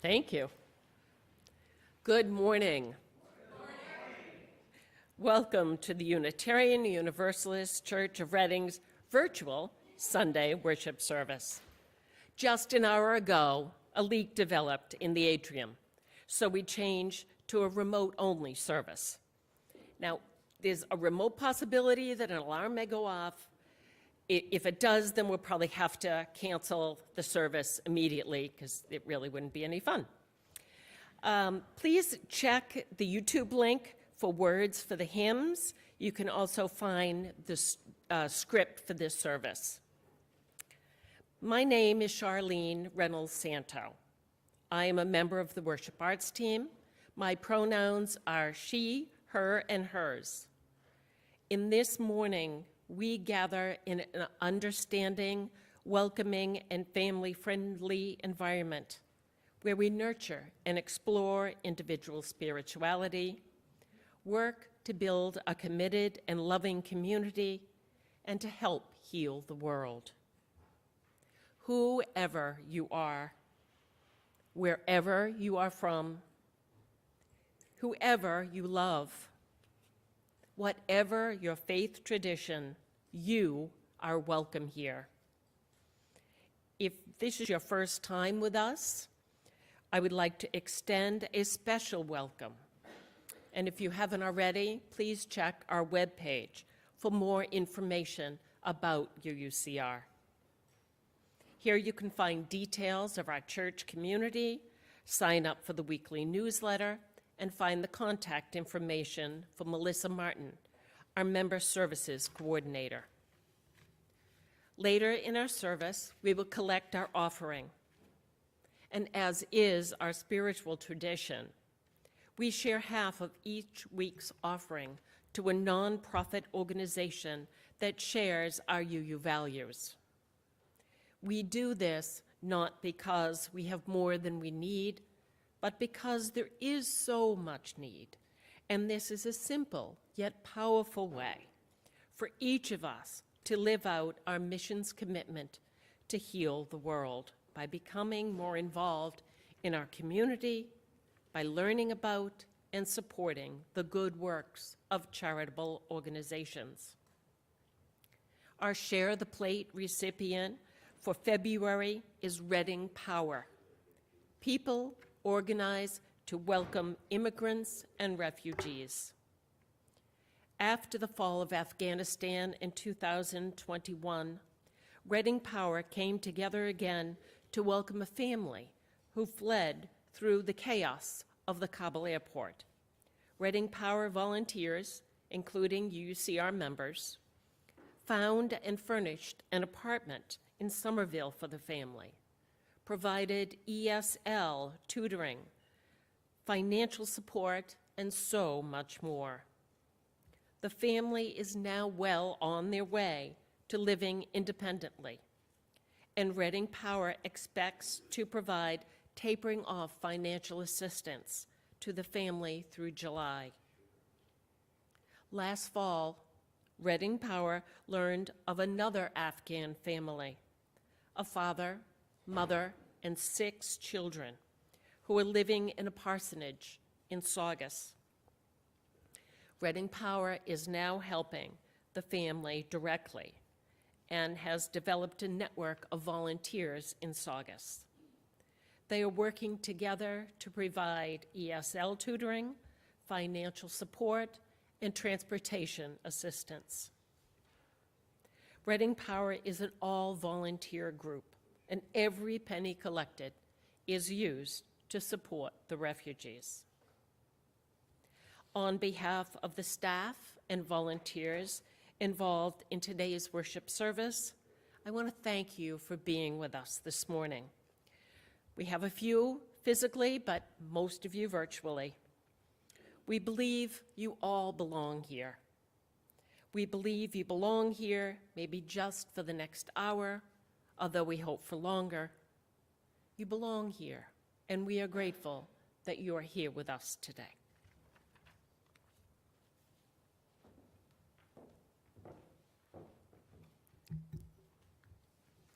Thank you. Good morning. Welcome to the Unitarian Universalist Church of Reading's virtual Sunday worship service. Just an hour ago, a leak developed in the atrium, so we changed to a remote-only service. Now, there's a remote possibility that an alarm may go off. If it does, then we'll probably have to cancel the service immediately because it really wouldn't be any fun. Please check the YouTube link for words for the hymns. You can also find the script for this service. My name is Charlene Reynolds-Santo. I am a member of the worship arts team. My pronouns are she, her, and hers. In this morning, we gather in an understanding, welcoming, and family-friendly environment where we nurture and explore individual spirituality, work to build a committed and loving community, and to help heal the world. Whoever you are, wherever you are from, whoever you love, whatever your faith tradition, you are welcome here. If this is your first time with us, I would like to extend a special welcome. And if you haven't already, please check our webpage for more information about UUCR. Here you can find details of our church community, sign up for the weekly newsletter, and find the contact information for Melissa Martin, our Member Services Coordinator. Later in our service, we will collect our offering. And as is our spiritual tradition, we share half of each week's offering to a nonprofit organization that shares our UU values. We do this not because we have more than we need, but because there is so much need. And this is a simple yet powerful way for each of us to live out our mission's commitment to heal the world by becoming more involved in our community, by learning about and supporting the good works of charitable organizations. Our Share the Plate recipient for February is Reading Power. People organize to welcome immigrants and refugees. After the fall of Afghanistan in 2021, Reading Power came together again to welcome a family who fled through the chaos of the Kabul airport. Reading Power volunteers, including UUCR members, found and furnished an apartment in Somerville for the family, provided ESL tutoring, financial support, and so much more. The family is now well on their way to living independently, and Reading Power expects to provide tapering off financial assistance to the family through July. Last fall, Reading Power learned of another Afghan family, a father, mother, and 6 children who are living in a parsonage in Saugus. Reading Power is now helping the family directly and has developed a network of volunteers in Saugus. They are working together to provide ESL tutoring, financial support, and transportation assistance. Reading Power is an all-volunteer group, and every penny collected is used to support the refugees. On behalf of the staff and volunteers involved in today's worship service, I want to thank you for being with us this morning. We have a few physically, but most of you virtually. We believe you all belong here. We believe you belong here, maybe just for the next hour, although we hope for longer. You belong here, and we are grateful that you are here with us today.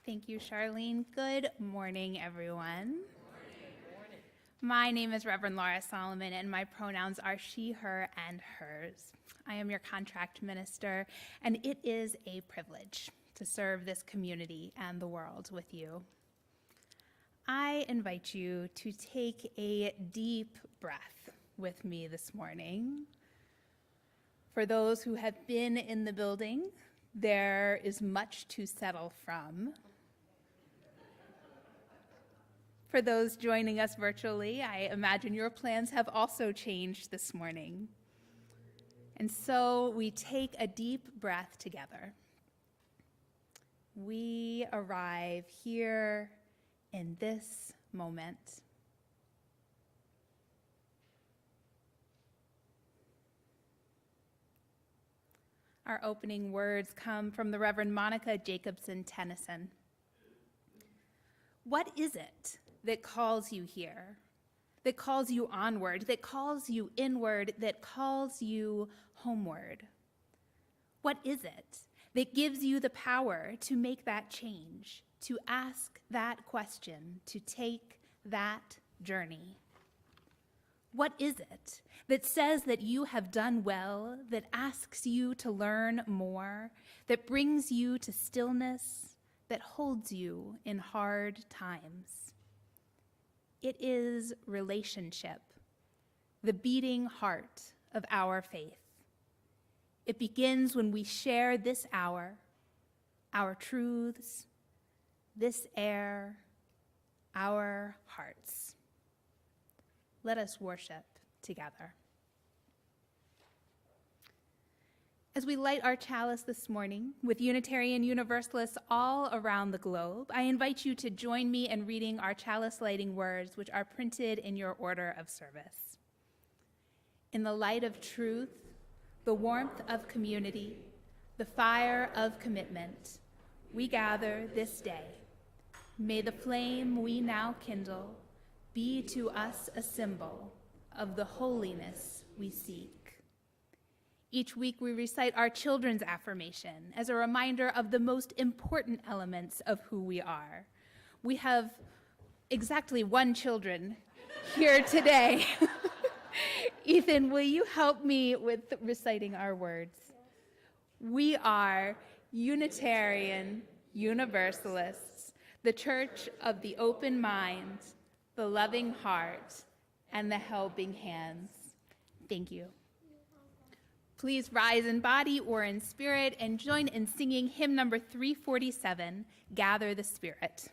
Thank you, Charlene. Good morning, everyone. Good morning. My name is Reverend Laura Solomon, and my pronouns are she, her, and hers. I am your contract minister, and it is a privilege to serve this community and the world with you. I invite you to take a deep breath with me this morning. For those who have been in the building, there is much to settle from. For those joining us virtually, I imagine your plans have also changed this morning. And so we take a deep breath together. We arrive here in this moment. Our opening words come from the Reverend Monica Jacobson Tennyson. What is it that calls you here, that calls you onward, that calls you inward, that calls you homeward? What is it that gives you the power to make that change, to ask that question, to take that journey? What is it that says that you have done well, that asks you to learn more, that brings you to stillness, that holds you in hard times? It is relationship, the beating heart of our faith. It begins when we share this hour, our truths, this air, our hearts. Let us worship together. As we light our chalice this morning with Unitarian Universalists all around the globe, I invite you to join me in reading our chalice lighting words, which are printed in your order of service. In the light of truth, the warmth of community, the fire of commitment, we gather this day. May the flame we now kindle be to us a symbol of the holiness we seek. Each week we recite our children's affirmation as a reminder of the most important elements of who we are. We have exactly one children here today. Ethan, will you help me with reciting our words? We are Unitarian Universalists, the Church of the open mind, the loving heart, and the helping hands. Thank you. Please rise in body or in spirit and join in singing hymn number 347, Gather the Spirit.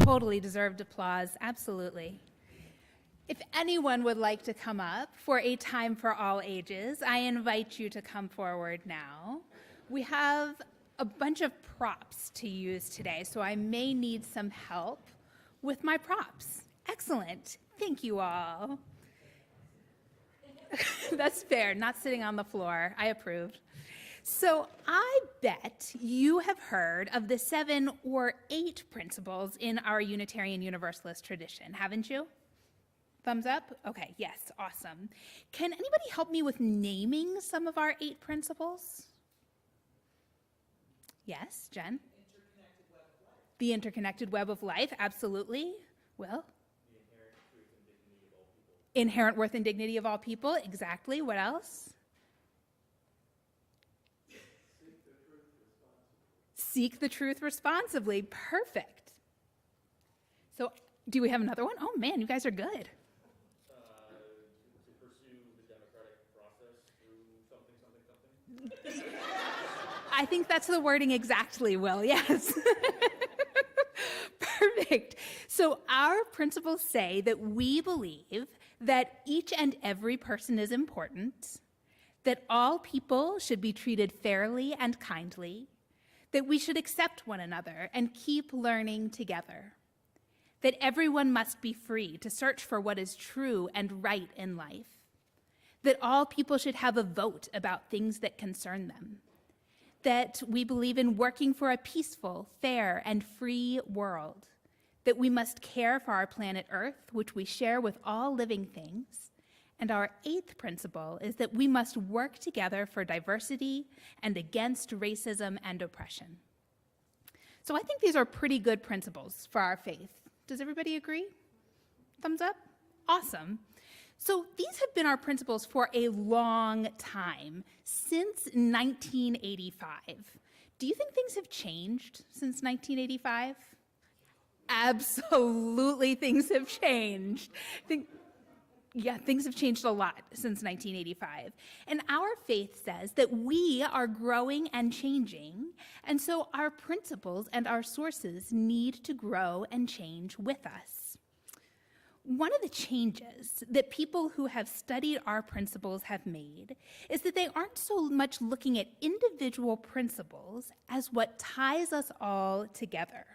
Totally deserved applause, absolutely. If anyone would like to come up for a time for all ages, I invite you to come forward now. We have a bunch of props to use today, so I may need some help with my props. Excellent. Thank you all. That's fair, not sitting on the floor. I approve. So I bet you have heard of the 7 or 8 principles in our Unitarian Universalist tradition, haven't you? Thumbs up? Okay, yes, awesome. Can anybody help me with naming some of our 8 principles? Yes, Jen? The interconnected web of life, absolutely. Will? The inherent worth and dignity of all people, exactly. What else? Seek the truth responsibly. Perfect. So, do we have another one? Oh man, you guys are good. To pursue the democratic process through something. I think that's the wording exactly, Will, yes. Perfect. So our principles say that we believe that each and every person is important, that all people should be treated fairly and kindly, that we should accept one another and keep learning together, that everyone must be free to search for what is true and right in life, that all people should have a vote about things that concern them, that we believe in working for a peaceful, fair, and free world, that we must care for our planet Earth, which we share with all living things. And our 8th principle is that we must work together for diversity and against racism and oppression. So I think these are pretty good principles for our faith. Does everybody agree? Thumbs up? Awesome. So these have been our principles for a long time, since 1985. Do you think things have changed since 1985? Absolutely, things have changed. Things have changed a lot since 1985. And our faith says that we are growing and changing, and so our principles and our sources need to grow and change with us. One of the changes that people who have studied our principles have made is that they aren't so much looking at individual principles as what ties us all together.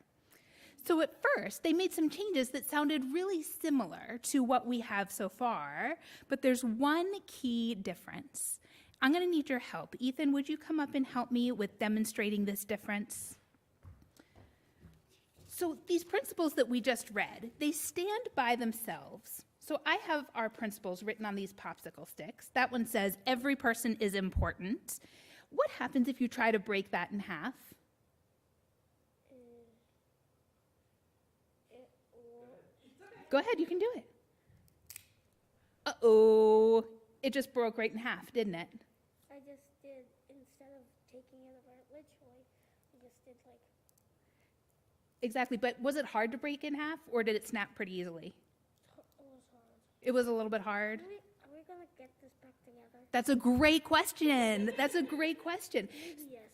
So at first, they made some changes that sounded really similar to what we have so far, but there's one key difference. I'm going to need your help. Ethan, would you come up and help me with demonstrating this difference? So these principles that we just read, they stand by themselves. So I have our principles written on these popsicle sticks. That one says, every person is important. What happens if you try to break that in half? Go ahead, you can do it. Uh-oh, it just broke right in half, didn't it? I just did, instead of taking it apart literally, I just did like... Exactly, but was it hard to break in half, or did it snap pretty easily? It was hard. It was a little bit hard? Are we gonna get this back together? That's a great question. That's a great question. Maybe yes.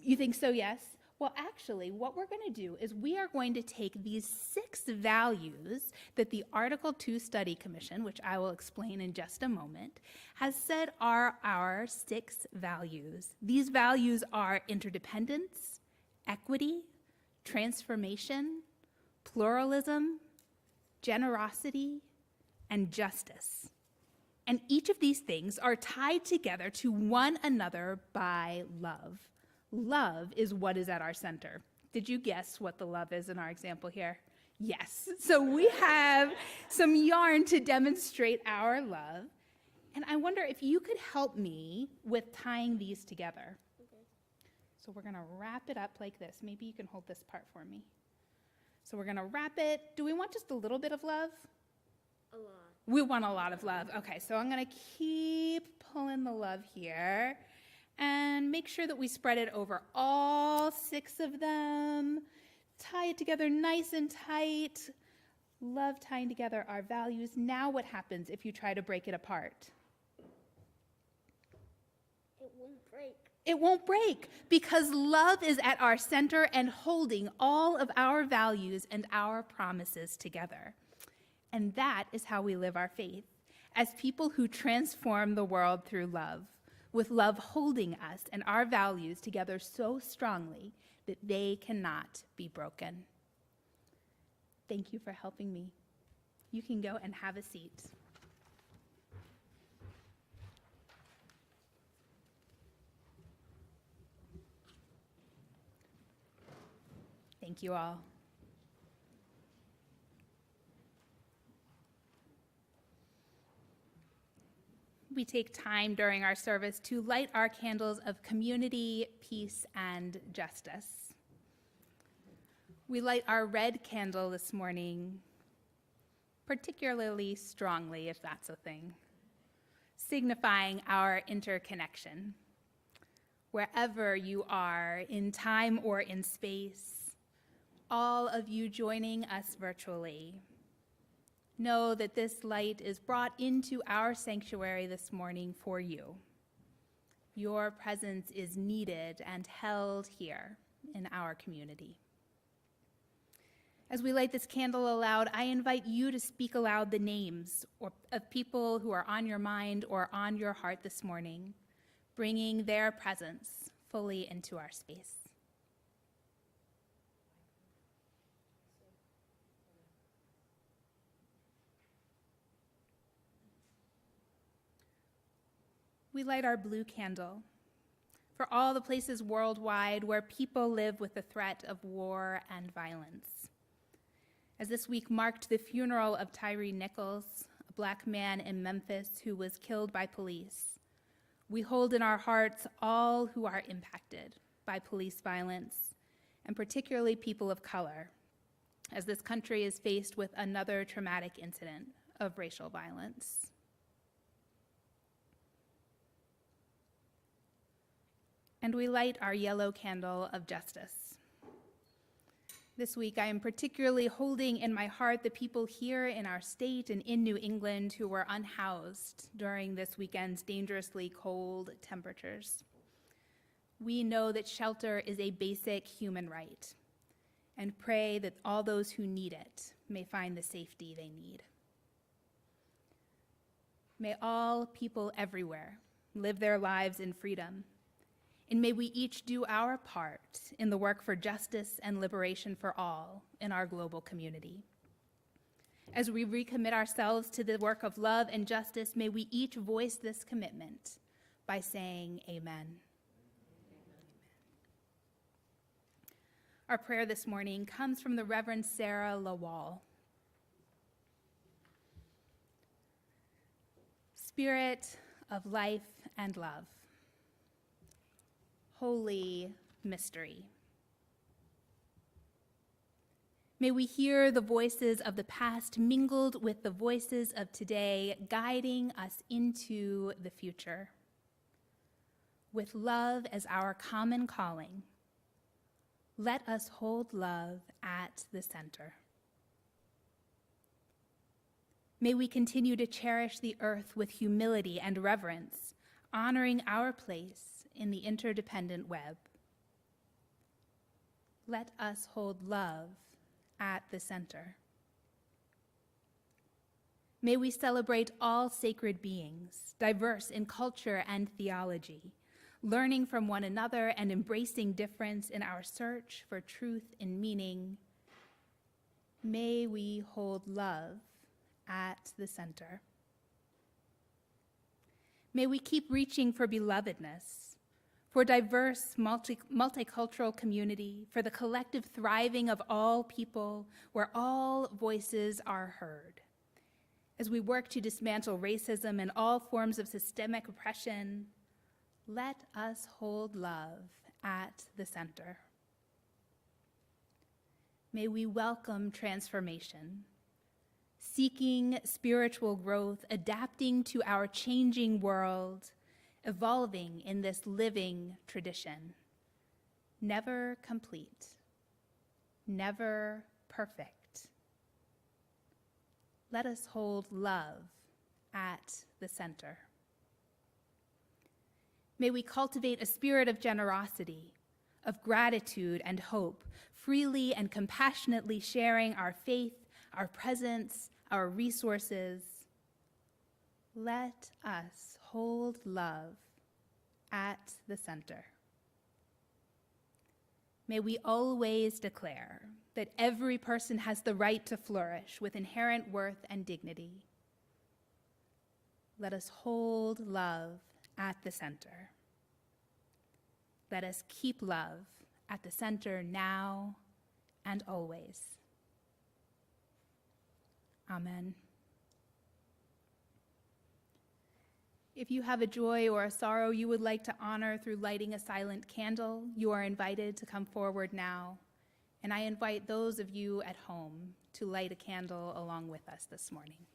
You think so, yes? Well, actually, what we're going to do is we are going to take these 6 values that the Article 2 Study Commission, which I will explain in just a moment, has said are our 6 values. These values are interdependence, equity, transformation, pluralism, generosity, and justice. And each of these things are tied together to one another by love. Love is what is at our center. Did you guess what the love is in our example here? Yes. So we have some yarn to demonstrate our love. And I wonder if you could help me with tying these together. Okay. So we're going to wrap it up like this. Maybe you can hold this part for me. So we're going to wrap it. Do we want just a little bit of love? A lot. We want a lot of love. Okay, so I'm going to keep pulling the love here. And make sure that we spread it over all 6 of them. Tie it together nice and tight. Love tying together our values. Now what happens if you try to break it apart? It won't break. It won't break because love is at our center and holding all of our values and our promises together. And that is how we live our faith, as people who transform the world through love, with love holding us and our values together so strongly that they cannot be broken. Thank you for helping me. You can go and have a seat. Thank you all. We take time during our service to light our candles of community, peace, and justice. We light our red candle this morning, particularly strongly, if that's a thing, signifying our interconnection. Wherever you are, in time or in space, all of you joining us virtually, know that this light is brought into our sanctuary this morning for you. Your presence is needed and held here in our community. As we light this candle aloud, I invite you to speak aloud the names of people who are on your mind or on your heart this morning, bringing their presence fully into our space. We light our blue candle for all the places worldwide where people live with the threat of war and violence. As this week marked the funeral of Tyree Nichols, a Black man in Memphis who was killed by police, we hold in our hearts all who are impacted by police violence, and particularly people of color, as this country is faced with another traumatic incident of racial violence. And we light our yellow candle of justice. This week, I am particularly holding in my heart the people here in our state and in New England who were unhoused during this weekend's dangerously cold temperatures. We know that shelter is a basic human right, and pray that all those who need it may find the safety they need. May all people everywhere live their lives in freedom, and may we each do our part in the work for justice and liberation for all in our global community. As we recommit ourselves to the work of love and justice, may we each voice this commitment by saying amen. Our prayer this morning comes from the Reverend Sarah Lawal. Spirit of life and love, holy mystery. May we hear the voices of the past mingled with the voices of today, guiding us into the future. With love as our common calling, let us hold love at the center. May we continue to cherish the earth with humility and reverence, honoring our place in the interdependent web. Let us hold love at the center. May we celebrate all sacred beings, diverse in culture and theology, learning from one another and embracing difference in our search for truth and meaning. May we hold love at the center. May we keep reaching for belovedness, for diverse multicultural community, for the collective thriving of all people where all voices are heard. As we work to dismantle racism and all forms of systemic oppression, let us hold love at the center. May we welcome transformation, seeking spiritual growth, adapting to our changing world, evolving in this living tradition, never complete, never perfect. Let us hold love at the center. May we cultivate a spirit of generosity, of gratitude and hope, freely and compassionately sharing our faith, our presence, our resources. Let us hold love at the center. May we always declare that every person has the right to flourish with inherent worth and dignity. Let us hold love at the center. Let us keep love at the center now and always. Amen. If you have a joy or a sorrow you would like to honor through lighting a silent candle, you are invited to come forward now. And I invite those of you at home to light a candle along with us this morning.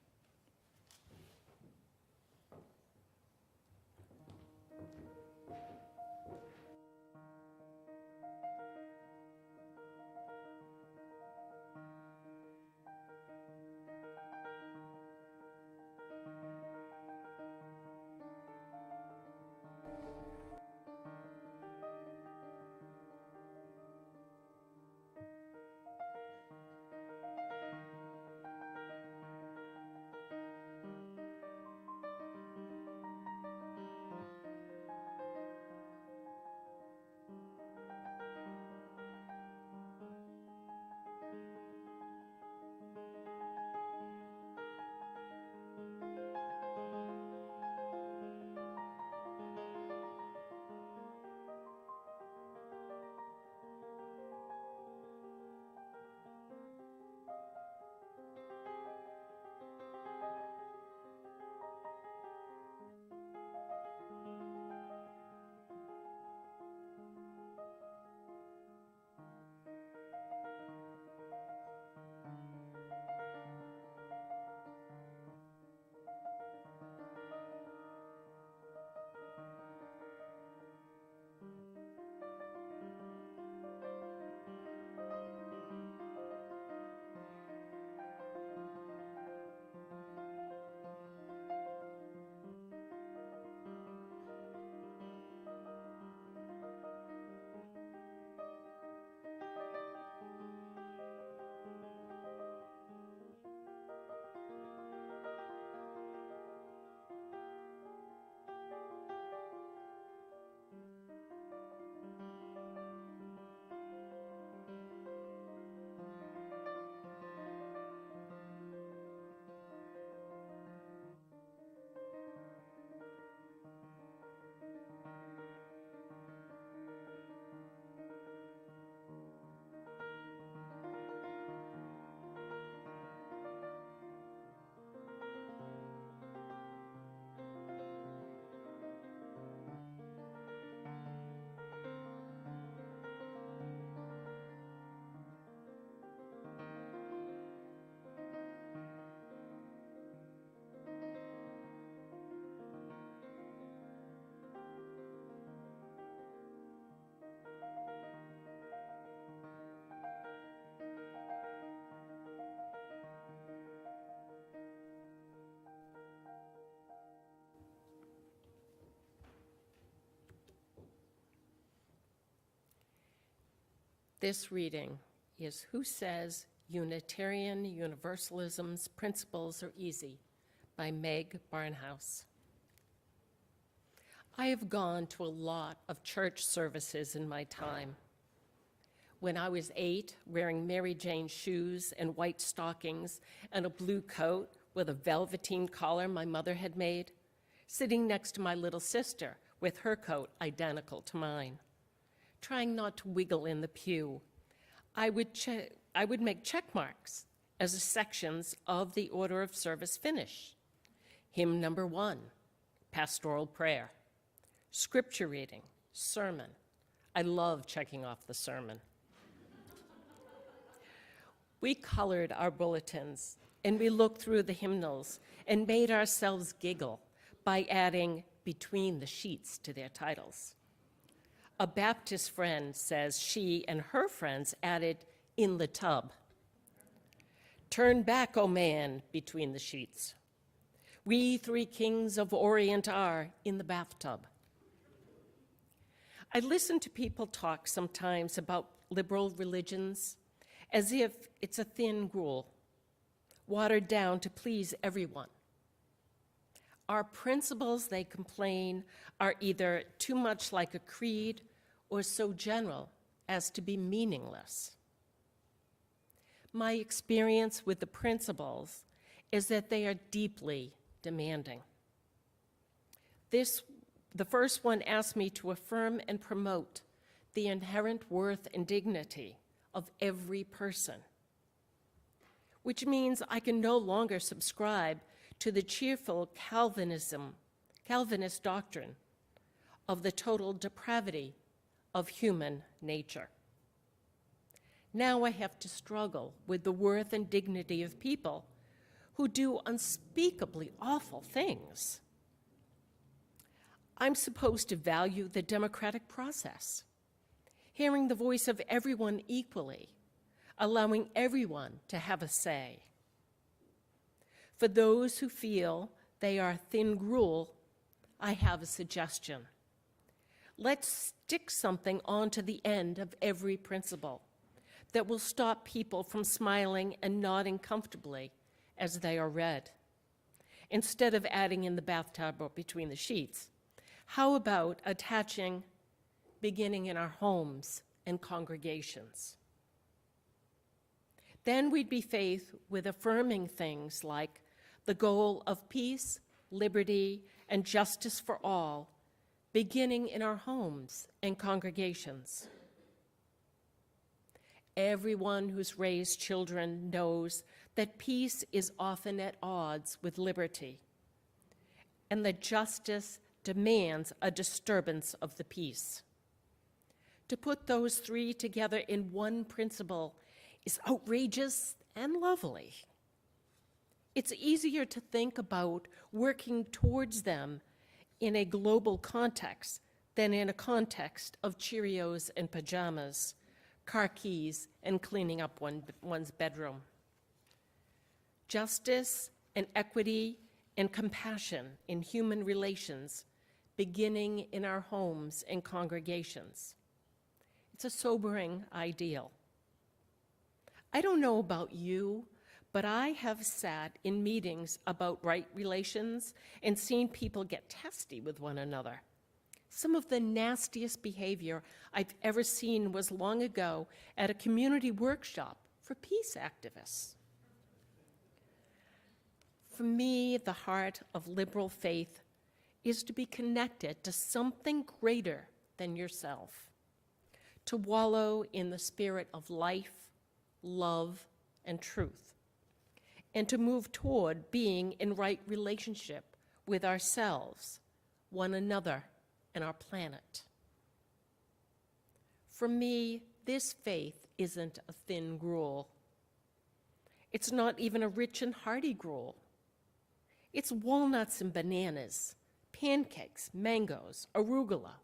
This reading is Who Says Unitarian Universalism's Principles Are Easy by Meg Barnhouse. I have gone to a lot of church services in my time. When I was 8, wearing Mary Jane shoes and white stockings and a blue coat with a velveteen collar my mother had made, sitting next to my little sister with her coat identical to mine. Trying not to wiggle in the pew, I would make check marks as the sections of the order of service finish. Hymn number 1, pastoral prayer, scripture reading, sermon. I love checking off the sermon. We colored our bulletins and we looked through the hymnals and made ourselves giggle by adding between the sheets to their titles. A Baptist friend says she and her friends added in the tub. Turn back, O man, between the sheets. We 3 kings of Orient are in the bathtub. I listen to people talk sometimes about liberal religions as if it's a thin gruel, watered down to please everyone. Our principles, they complain, are either too much like a creed or so general as to be meaningless. My experience with the principles is that they are deeply demanding. The first one asked me to affirm and promote the inherent worth and dignity of every person, which means I can no longer subscribe to the cheerful Calvinist doctrine of the total depravity of human nature. Now I have to struggle with the worth and dignity of people who do unspeakably awful things. I'm supposed to value the democratic process, hearing the voice of everyone equally, allowing everyone to have a say. For those who feel they are thin gruel, I have a suggestion. Let's stick something onto the end of every principle that will stop people from smiling and nodding comfortably as they are read. Instead of adding in the bathtub or between the sheets, how about attaching beginning in our homes and congregations? Then we'd be faced with affirming things like the goal of peace, liberty, and justice for all, beginning in our homes and congregations. Everyone who's raised children knows that peace is often at odds with liberty, and that justice demands a disturbance of the peace. To put those three together in one principle is outrageous and lovely. It's easier to think about working towards them in a global context than in a context of Cheerios and pajamas, car keys, and cleaning up one's bedroom. Justice and equity and compassion in human relations, beginning in our homes and congregations. It's a sobering ideal. I don't know about you, but I have sat in meetings about right relations and seen people get testy with one another. Some of the nastiest behavior I've ever seen was long ago at a community workshop for peace activists. For me, the heart of liberal faith is to be connected to something greater than yourself, to wallow in the spirit of life, love, and truth, and to move toward being in right relationship with ourselves, one another, and our planet. For me, this faith isn't a thin gruel. It's not even a rich and hearty gruel. It's walnuts and bananas, pancakes, mangoes, arugula,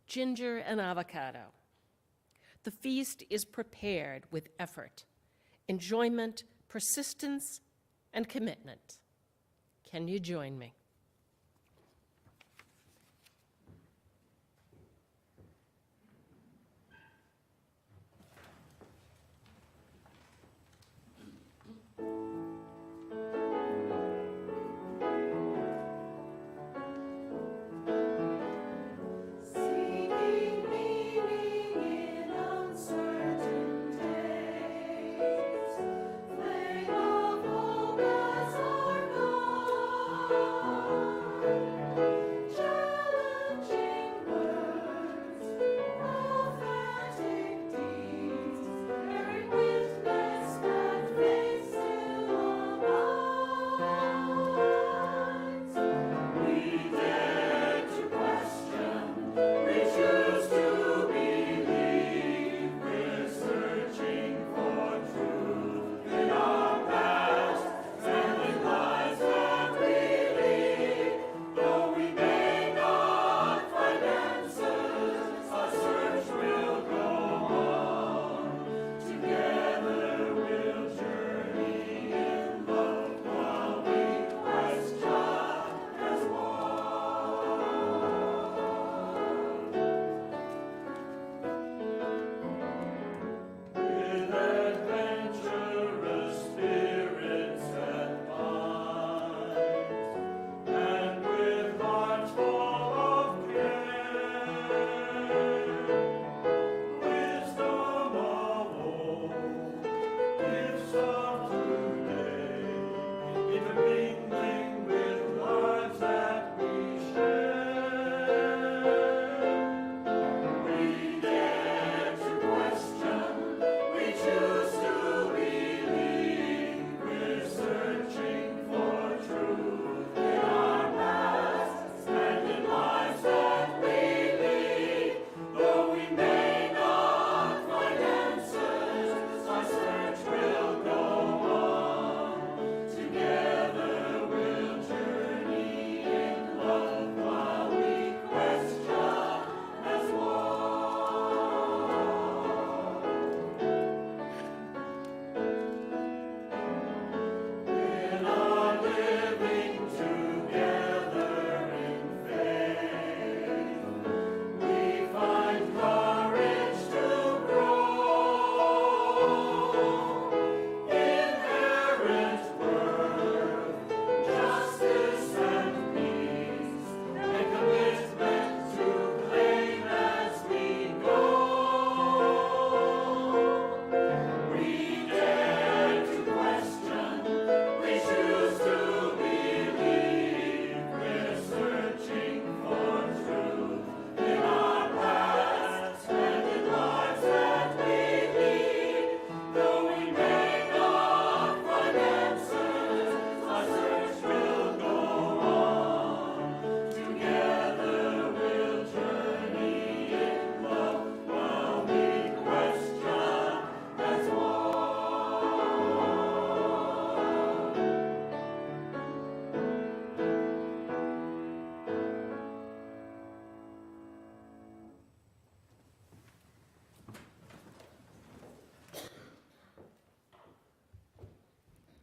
ginger, and avocado. The feast is prepared with effort, enjoyment, persistence, and commitment. Can you join me? Thank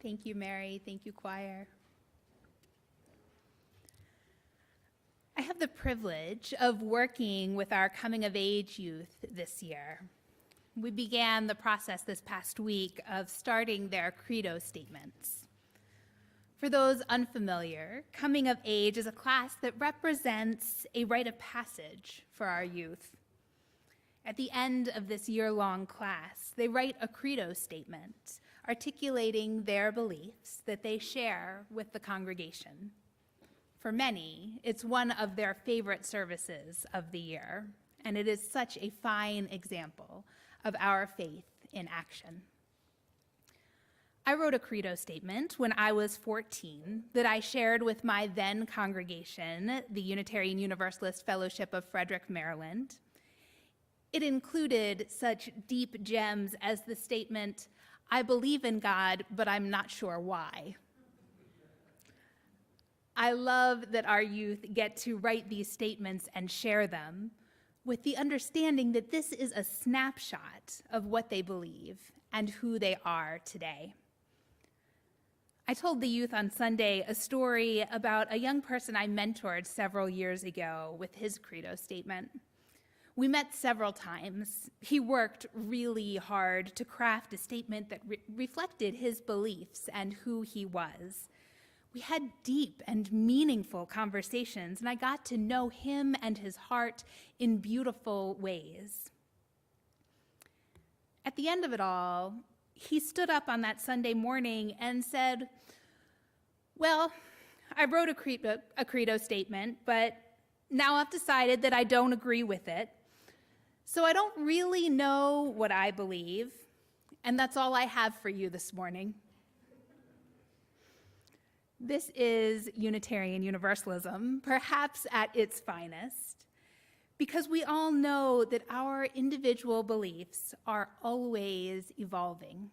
Thank you, Mary. Thank you, choir. I have the privilege of working with our coming of age youth this year. We began the process this past week of starting their credo statements. For those unfamiliar, coming of age is a class that represents a rite of passage for our youth. At the end of this year-long class, they write a credo statement articulating their beliefs that they share with the congregation. For many, it's one of their favorite services of the year, and it is such a fine example of our faith in action. I wrote a credo statement when I was 14 that I shared with my then congregation, the Unitarian Universalist Fellowship of Frederick, Maryland. It included such deep gems as the statement, "I believe in God, but I'm not sure why." I love that our youth get to write these statements and share them with the understanding that this is a snapshot of what they believe and who they are today. I told the youth on Sunday a story about a young person I mentored several years ago with his credo statement. We met several times. He worked really hard to craft a statement that reflected his beliefs and who he was. We had deep and meaningful conversations, and I got to know him and his heart in beautiful ways. At the end of it all, he stood up on that Sunday morning and said, "Well, I wrote a credo statement, but now I've decided that I don't agree with it. So I don't really know what I believe, and that's all I have for you this morning." This is Unitarian Universalism, perhaps at its finest, because we all know that our individual beliefs are always evolving.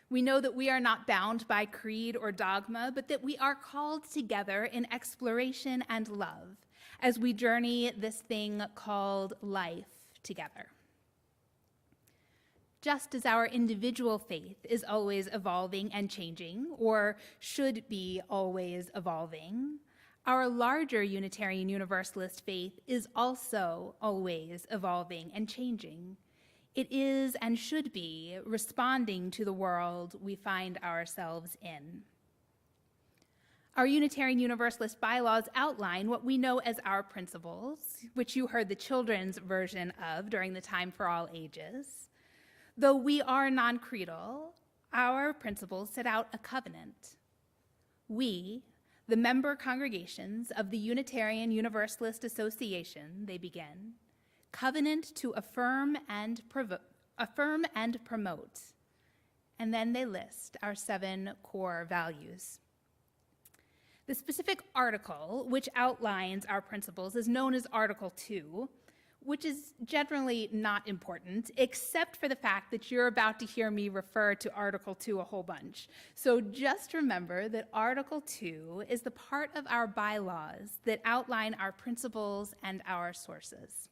We know that we are not bound by creed or dogma, but that we are called together in exploration and love as we journey this thing called life together. Just as our individual faith is always evolving and changing, or should be always evolving, our larger Unitarian Universalist faith is also always evolving and changing. It is and should be responding to the world we find ourselves in. Our Unitarian Universalist bylaws outline what we know as our principles, which you heard the children's version of during the Time for All Ages. Though we are non-creedal, our principles set out a covenant. We, the member congregations of the Unitarian Universalist Association, they begin, covenant to affirm and promote. And then they list our 7 core values. The specific article which outlines our principles is known as Article 2, which is generally not important, except for the fact that you're about to hear me refer to Article 2 a whole bunch. So just remember that Article 2 is the part of our bylaws that outline our principles and our sources.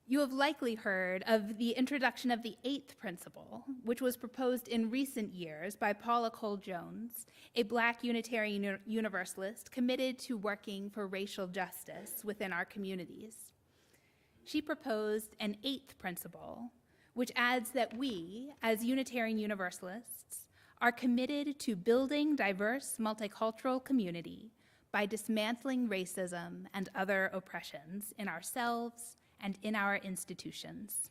You have likely heard of the introduction of the 8th principle, which was proposed in recent years by Paula Cole-Jones, a Black Unitarian Universalist committed to working for racial justice within our communities. She proposed an 8th principle, which adds that we, as Unitarian Universalists, are committed to building diverse multicultural community by dismantling racism and other oppressions in ourselves and in our institutions.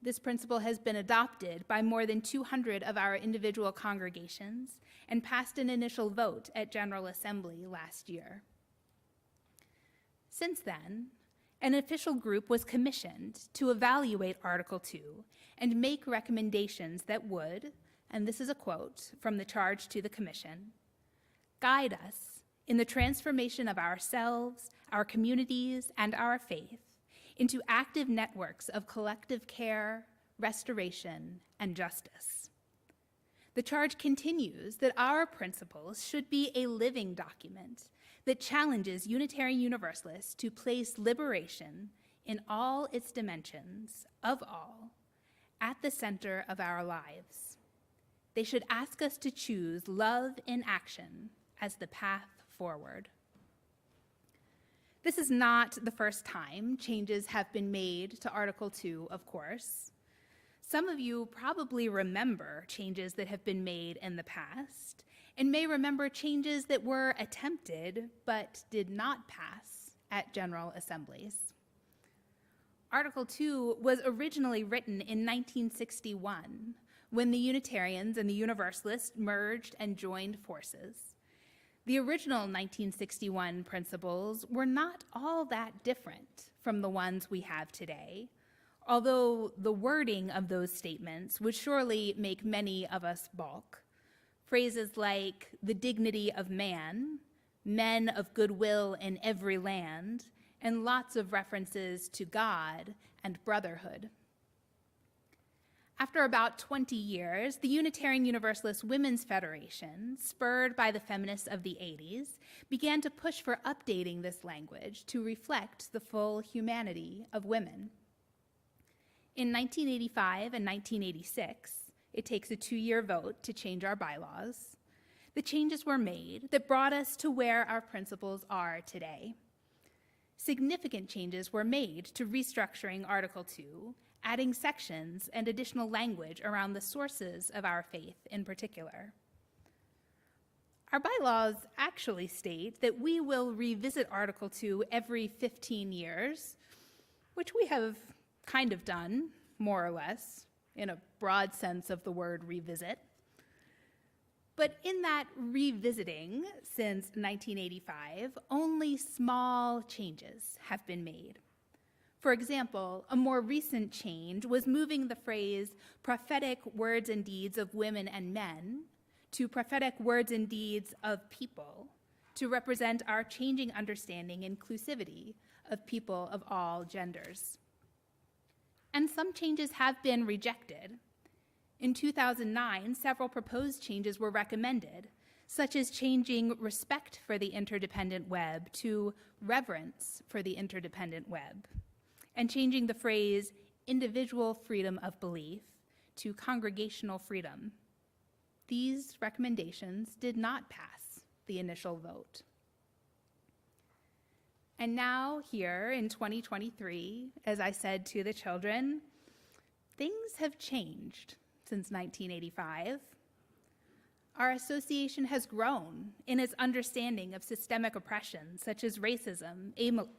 This principle has been adopted by more than 200 of our individual congregations and passed an initial vote at General Assembly last year. Since then, an official group was commissioned to evaluate Article 2 and make recommendations that would, and this is a quote from the charge to the commission, guide us in the transformation of ourselves, our communities, and our faith into active networks of collective care, restoration, and justice. The charge continues that our principles should be a living document that challenges Unitarian Universalists to place liberation in all its dimensions of all at the center of our lives. They should ask us to choose love in action as the path forward. This is not the first time changes have been made to Article 2, of course. Some of you probably remember changes that have been made in the past, and may remember changes that were attempted but did not pass at General Assemblies. Article 2 was originally written in 1961, when the Unitarians and the Universalists merged and joined forces. The original 1961 principles were not all that different from the ones we have today, although the wording of those statements would surely make many of us balk. Phrases like the dignity of man, men of goodwill in every land, and lots of references to God and brotherhood. After about 20 years, the Unitarian Universalist Women's Federation, spurred by the feminists of the 80s, began to push for updating this language to reflect the full humanity of women. In 1985 and 1986, it takes a 2-year vote to change our bylaws. The changes were made that brought us to where our principles are today. Significant changes were made to restructuring Article 2, adding sections and additional language around the sources of our faith in particular. Our bylaws actually state that we will revisit Article 2 every 15 years, which we have kind of done, more or less, in a broad sense of the word revisit. But in that revisiting since 1985, only small changes have been made. For example, a more recent change was moving the phrase prophetic words and deeds of women and men to prophetic words and deeds of people to represent our changing understanding and inclusivity of people of all genders. And some changes have been rejected. In 2009, several proposed changes were recommended, such as changing respect for the interdependent web to reverence for the interdependent web, and changing the phrase individual freedom of belief to congregational freedom. These recommendations did not pass the initial vote. And now here in 2023, as I said to the children, things have changed since 1985. Our association has grown in its understanding of systemic oppression, such as racism,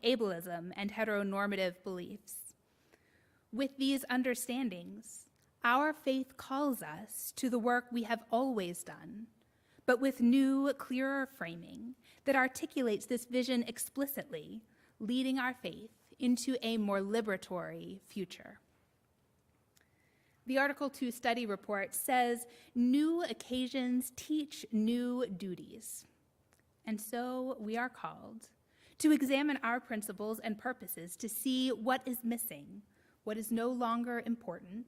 ableism, and heteronormative beliefs. With these understandings, our faith calls us to the work we have always done, but with new, clearer framing that articulates this vision explicitly, leading our faith into a more liberatory future. The Article 2 study report says new occasions teach new duties. And so we are called to examine our principles and purposes to see what is missing, what is no longer important,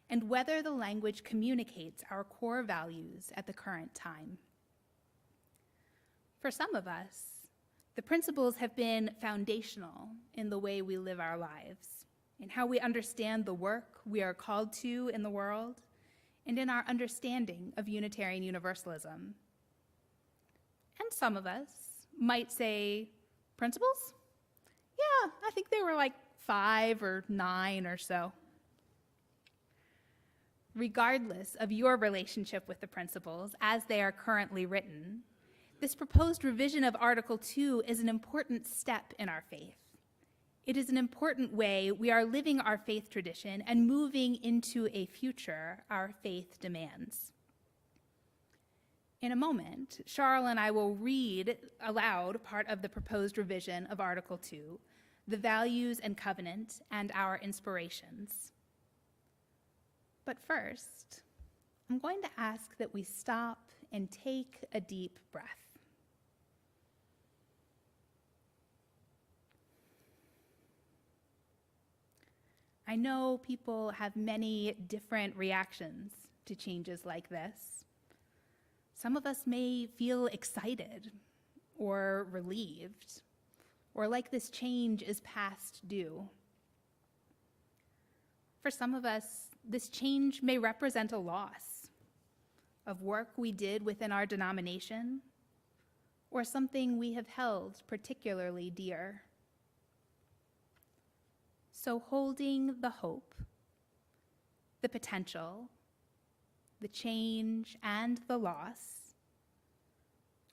and whether the language communicates our core values at the current time. For some of us, the principles have been foundational in the way we live our lives, in how we understand the work we are called to in the world, and in our understanding of Unitarian Universalism. And some of us might say, principles? Yeah, I think they were like 5 or 9 or so. Regardless of your relationship with the principles as they are currently written, this proposed revision of Article 2 is an important step in our faith. It is an important way we are living our faith tradition and moving into a future our faith demands. In a moment, Charles and I will read aloud part of the proposed revision of Article 2, the values and covenant, and our inspirations. But first, I'm going to ask that we stop and take a deep breath. I know people have many different reactions to changes like this. Some of us may feel excited or relieved, or like this change is past due. For some of us, This change may represent a loss of work we did within our denomination or something we have held particularly dear. So holding the hope, the potential, the change, and the loss,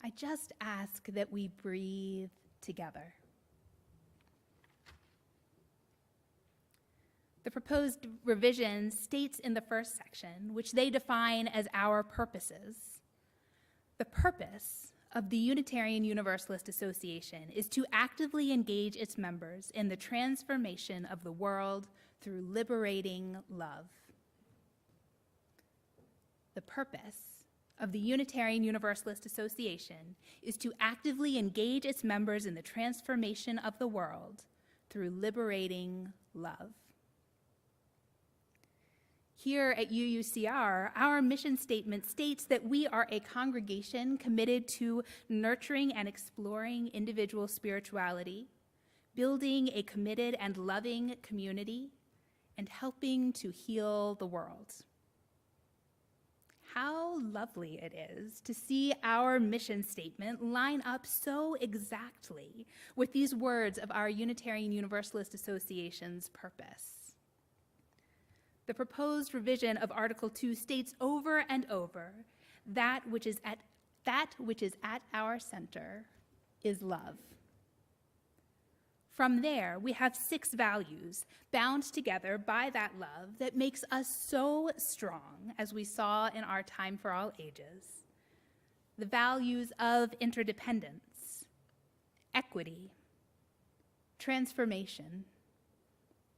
I just ask that we breathe together. The proposed revision states in the first section, which they define as our purposes, the purpose of the Unitarian Universalist Association is to actively engage its members in the transformation of the world through liberating love. The purpose of the Unitarian Universalist Association is to actively engage its members in the transformation of the world through liberating love. Here at UUCR, our mission statement states that we are a congregation committed to nurturing and exploring individual spirituality, building a committed and loving community, and helping to heal the world. How lovely it is to see our mission statement line up so exactly with these words of our Unitarian Universalist Association's purpose. The proposed revision of Article 2 states over and over, that which is at our center is love. From there, we have 6 values bound together by that love that makes us so strong, as we saw in our Time for All Ages. The values of interdependence, equity, transformation,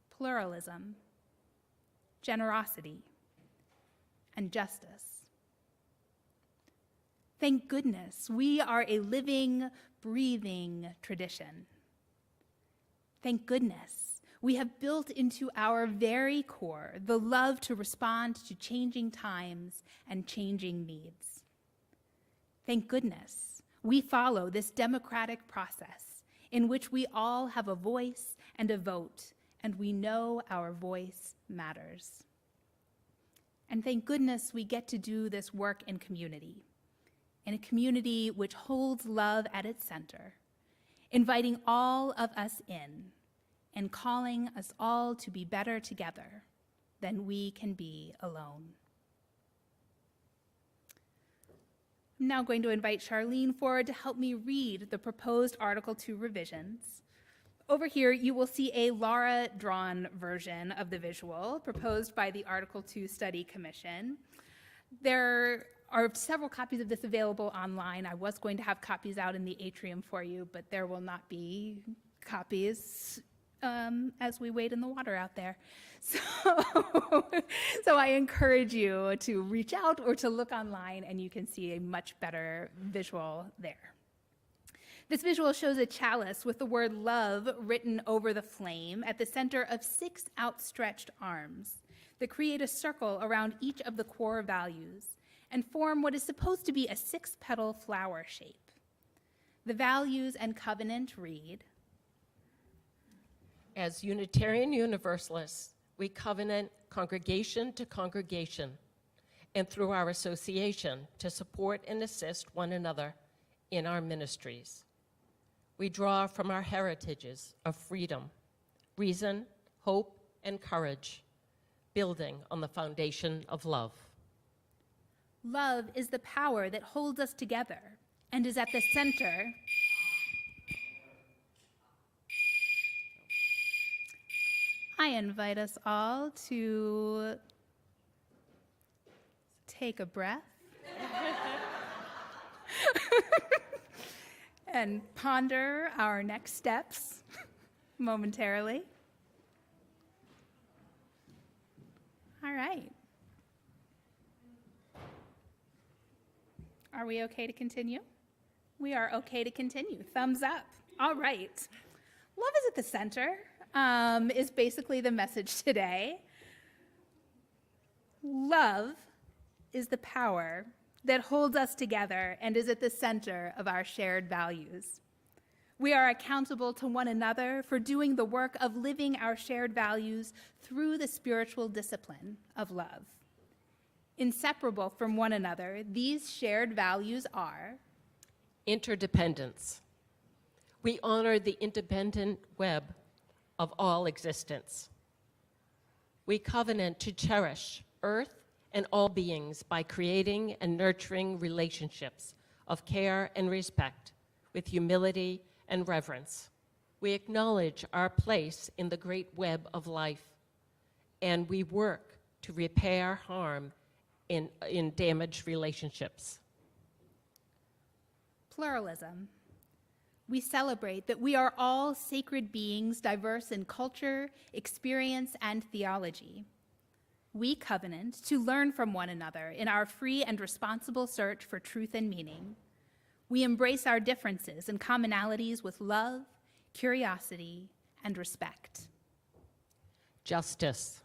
pluralism, generosity, and justice. Thank goodness we are a living, breathing tradition. Thank goodness we have built into our very core the love to respond to changing times and changing needs. Thank goodness we follow this democratic process in which we all have a voice and a vote, and we know our voice matters. And thank goodness we get to do this work in a community which holds love at its center, inviting all of us in and calling us all to be better together than we can be alone. I'm now going to invite Charlene forward to help me read the proposed Article 2 revisions. Over here, you will see a Laura-drawn version of the visual proposed by the Article 2 Study Commission. There are several copies of this available online. I was going to have copies out in the atrium for you, but there will not be copies as we wade in the water out there. So I encourage you to reach out or to look online, and you can see a much better visual there. This visual shows a chalice with the word love written over the flame at the center of 6 outstretched arms that create a circle around each of the core values and form what is supposed to be a 6-petal flower shape. The values and covenant read, As Unitarian Universalists, we covenant congregation to congregation and through our association to support and assist one another in our ministries. We draw from our heritages of freedom, reason, hope, and courage, building on the foundation of love. love is the power that holds us together and is at the center I invite us all to take a breath and ponder our next steps momentarily. All right. Are we okay to continue? We are okay to continue. Thumbs up. All right. Love is at the center. Is basically the message today. Love is the power that holds us together and is at the center of our shared values. We are accountable to one another for doing the work of living our shared values through the spiritual discipline of love. Inseparable from one another, these shared values are interdependence. We honor the independent web of all existence. We covenant to cherish Earth and all beings by creating and nurturing relationships of care and respect with humility and reverence. We acknowledge our place in the great web of life, and we work to repair harm in damaged relationships. pluralism. We celebrate that we are all sacred beings diverse in culture, experience, and theology. We covenant to learn from one another in our free and responsible search for truth and meaning. We embrace our differences and commonalities with love, curiosity, and respect. Justice.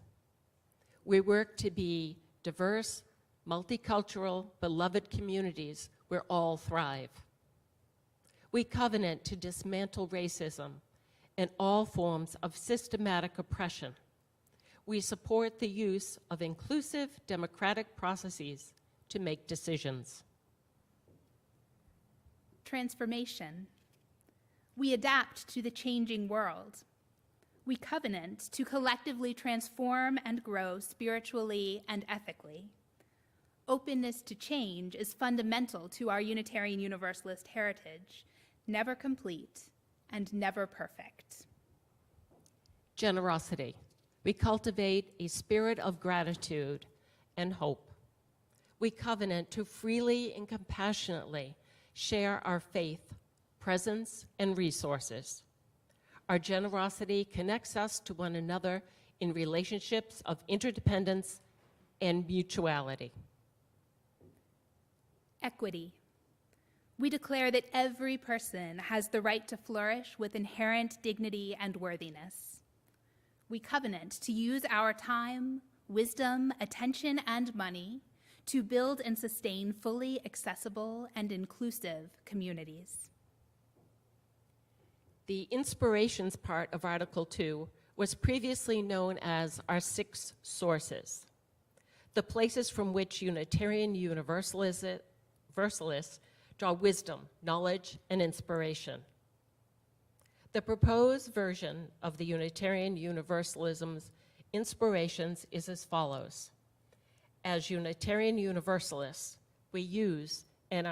We work to be diverse, multicultural, beloved communities where all thrive. We covenant to dismantle racism and all forms of systematic oppression. We support the use of inclusive democratic processes to make decisions. Transformation. We adapt to the changing world. We covenant to collectively transform and grow spiritually and ethically. Openness to change is fundamental to our Unitarian Universalist heritage, never complete and never perfect. Generosity. We cultivate a spirit of gratitude and hope. We covenant to freely and compassionately share our faith, presence, and resources. Our generosity connects us to one another in relationships of interdependence and mutuality. Equity. We declare that every person has the right to flourish with inherent dignity and worthiness. We covenant to use our time, wisdom, attention, and money to build and sustain fully accessible and inclusive communities. The inspirations part of Article 2 was previously known as our 6 sources, the places from which Unitarian Universalists draw wisdom, knowledge, and inspiration. The proposed version of the Unitarian Universalism's inspirations is as follows. As Unitarian Universalists, we use and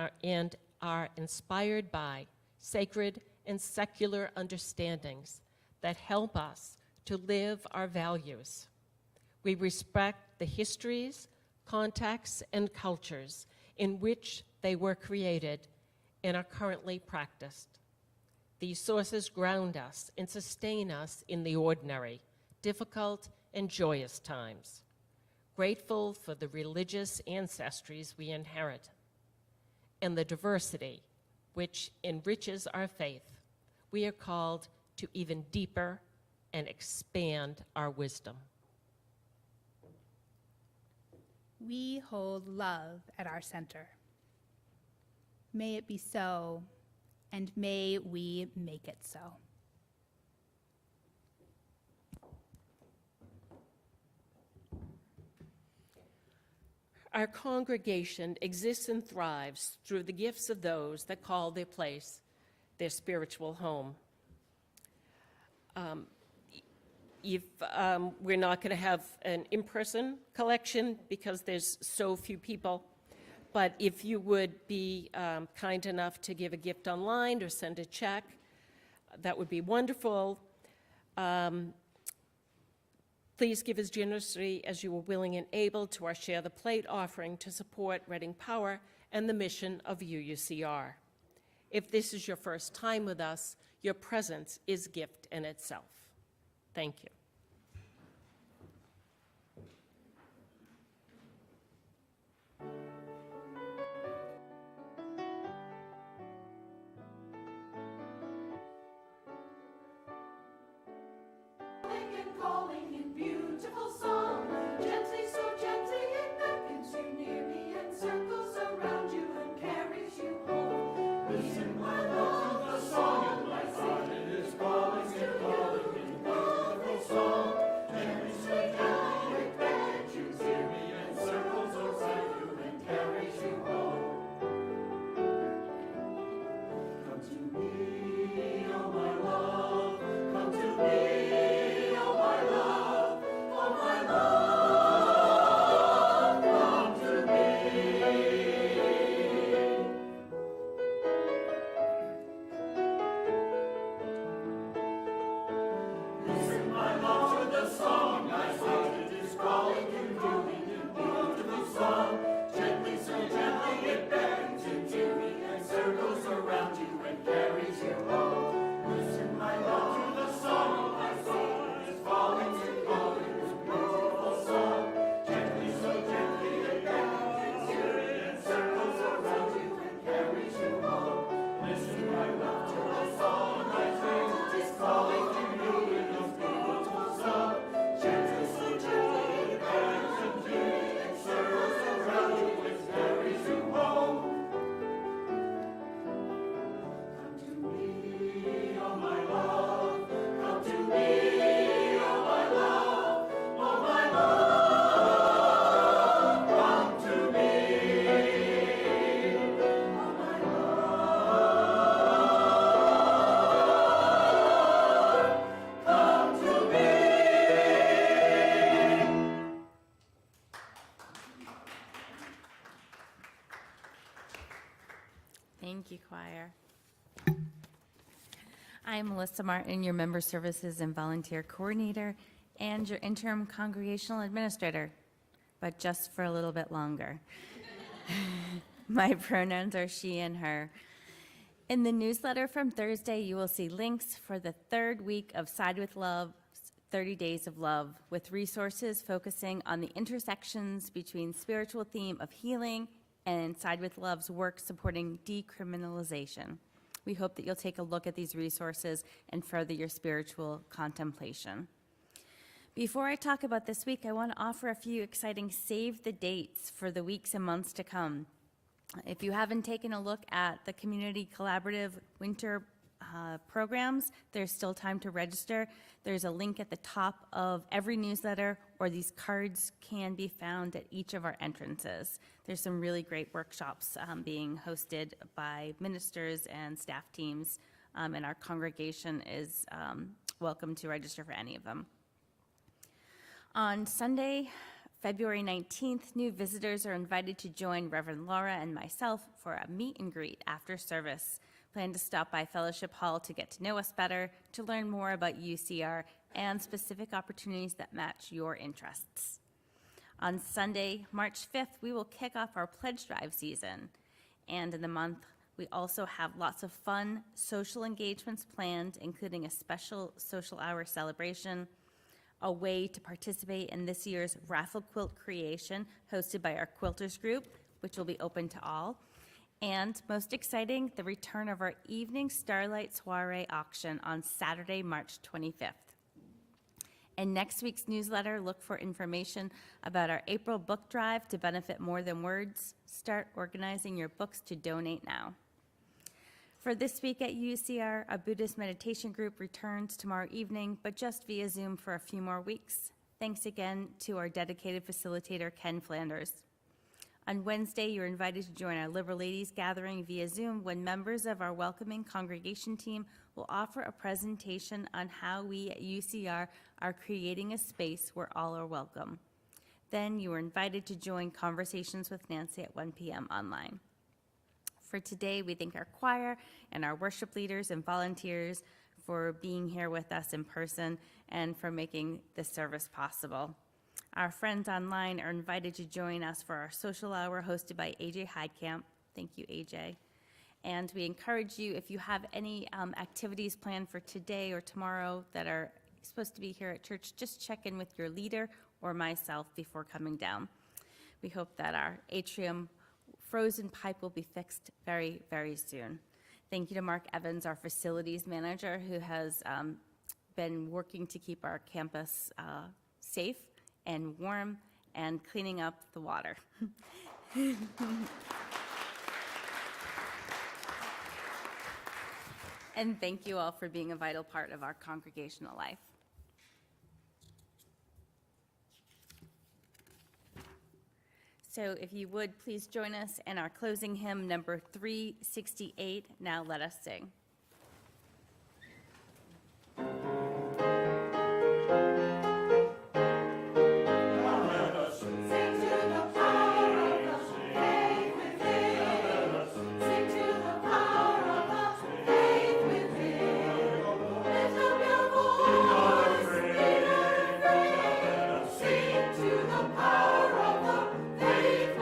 are inspired by sacred and secular understandings that help us to live our values. We respect the histories, contexts, and cultures in which they were created and are currently practiced. These sources ground us and sustain us in the ordinary, difficult, and joyous times. Grateful for the religious ancestries we inherit and the diversity which enriches our faith, we are called to even deeper and expand our wisdom. We hold love at our center. May it be so, and may we make it so. Our congregation exists and thrives through the gifts of those that call their place their spiritual home. We're not going to have an in-person collection because there's so few people, but if you would be kind enough to give a gift online or send a check, that would be wonderful. Please give as generously as you are willing and able to our Share the Plate offering to support Reading Power and the mission of UUCR. If this is your first time with us, your presence is gift in itself. Thank you. Calling in beautiful song, gently, so gently it beckons you near me and circles around you and carries you home. Listen, my love, the song of my song. Gently, so gently it beckons you to me and circles around you and carries you home. Listen, my love, to the song of my soul. It's falling to calling, this beautiful song. Gently, so gently it beckons you to me and circles around you and carries you home. Listen, my love, to the song of my soul. It's calling to you in this beautiful song. Gently, so gently it beckons you to me and circles around you and carries you home. Come to me, oh my love. Come to me, oh my love. Oh my love. Come to me. Oh my love. Come to me. Thank you, choir. I'm Melissa Martin, your Member Services and Volunteer Coordinator and your interim Congregational Administrator, but just for a little bit longer. My pronouns are she and her. In the newsletter from Thursday, you will see links for the third week of Side with Love, 30 Days of Love, with resources focusing on the intersections between spiritual theme of healing and Side with Love's work supporting decriminalization. We hope that you'll take a look at these resources and further your spiritual contemplation. Before I talk about this week, I want to offer a few exciting save the dates for the weeks and months to come. If you haven't taken a look at the Community Collaborative Winter programs, there's still time to register. There's a link at the top of every newsletter, or these cards can be found at each of our entrances. There's some really great workshops being hosted by ministers and staff teams, and our congregation is welcome to register for any of them. On Sunday, February 19th, new visitors are invited to join Reverend Laura and myself for a meet and greet after service. Plan to stop by Fellowship Hall to get to know us better, to learn more about UCR and specific opportunities that match your interests. On Sunday, March 5th, we will kick off our pledge drive season. And in the month, we also have lots of fun social engagements planned, including a special social hour celebration, a way to participate in this year's raffle quilt creation hosted by our quilters group, which will be open to all. And most exciting, the return of our evening Starlight Soiree auction on Saturday, March 25th. In next week's newsletter, look for information about our April book drive to benefit more than words. Start organizing your books to donate now. For this week at UUCR, a Buddhist meditation group returns tomorrow evening, but just via Zoom for a few more weeks. Thanks again to our dedicated facilitator, Ken Flanders. On Wednesday, you're invited to join our Liberal Ladies gathering via Zoom when members of our welcoming congregation team will offer a presentation on how we at UCR are creating a space where all are welcome. Then you are invited to join Conversations with Nancy at 1 p.m. online. For today, we thank our choir and our worship leaders and volunteers for being here with us in person and for making this service possible. Our friends online are invited to join us for our social hour hosted by AJ Heidkamp. Thank you, AJ. And we encourage you, if you have any activities planned for today or tomorrow that are supposed to be here at church, just check in with your leader or myself before coming down. We hope that our atrium frozen pipe will be fixed very, very soon. Thank you to Mark Evans, our facilities manager, who has been working to keep our campus safe and warm and cleaning up the water. And thank you all for being a vital part of our congregational life. So if you would, please join us in our closing hymn, number 368, Now Let Us Sing. Faith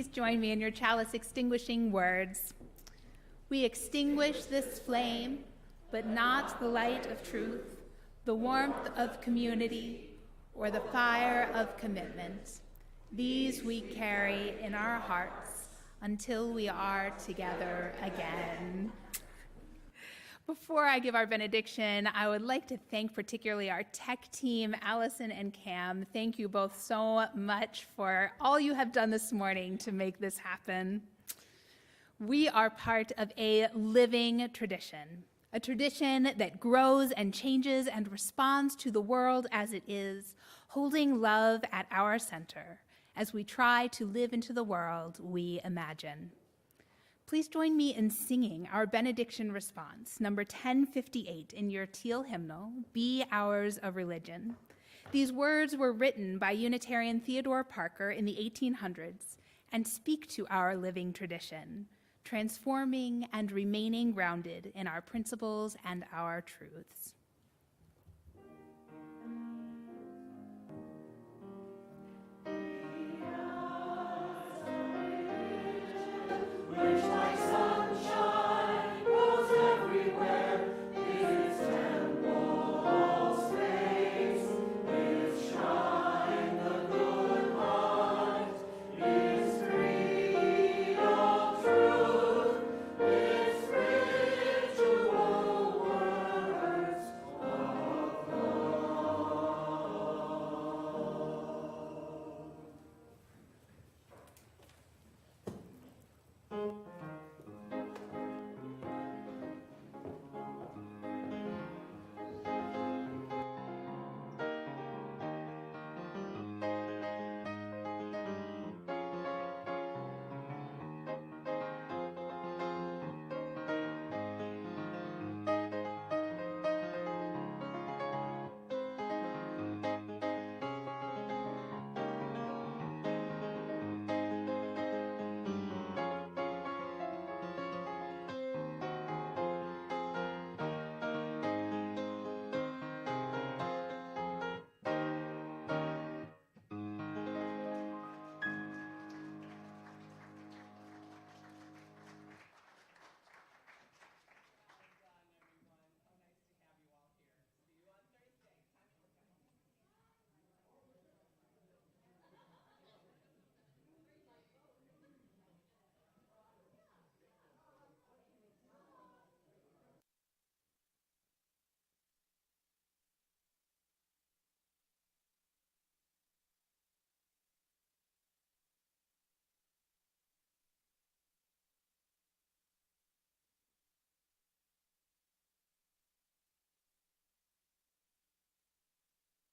please join me in your chalice extinguishing words. We extinguish this flame, but not the light of truth, the warmth of community, or the fire of commitment. These we carry in our hearts until we are together again. Before I give our benediction, I would like to thank particularly our tech team, Allison and Cam. Thank you both so much for all you have done this morning to make this happen. We are part of a living tradition, a tradition that grows and changes and responds to the world as it is, holding love at our center as we try to live into the world we imagine. Please join me in singing our benediction response, number 1058 in your teal hymnal, Be Ours a Religion. These words were written by Unitarian Theodore Parker in the 1800s and speak to our living tradition, transforming and remaining grounded in our principles and our truths. Which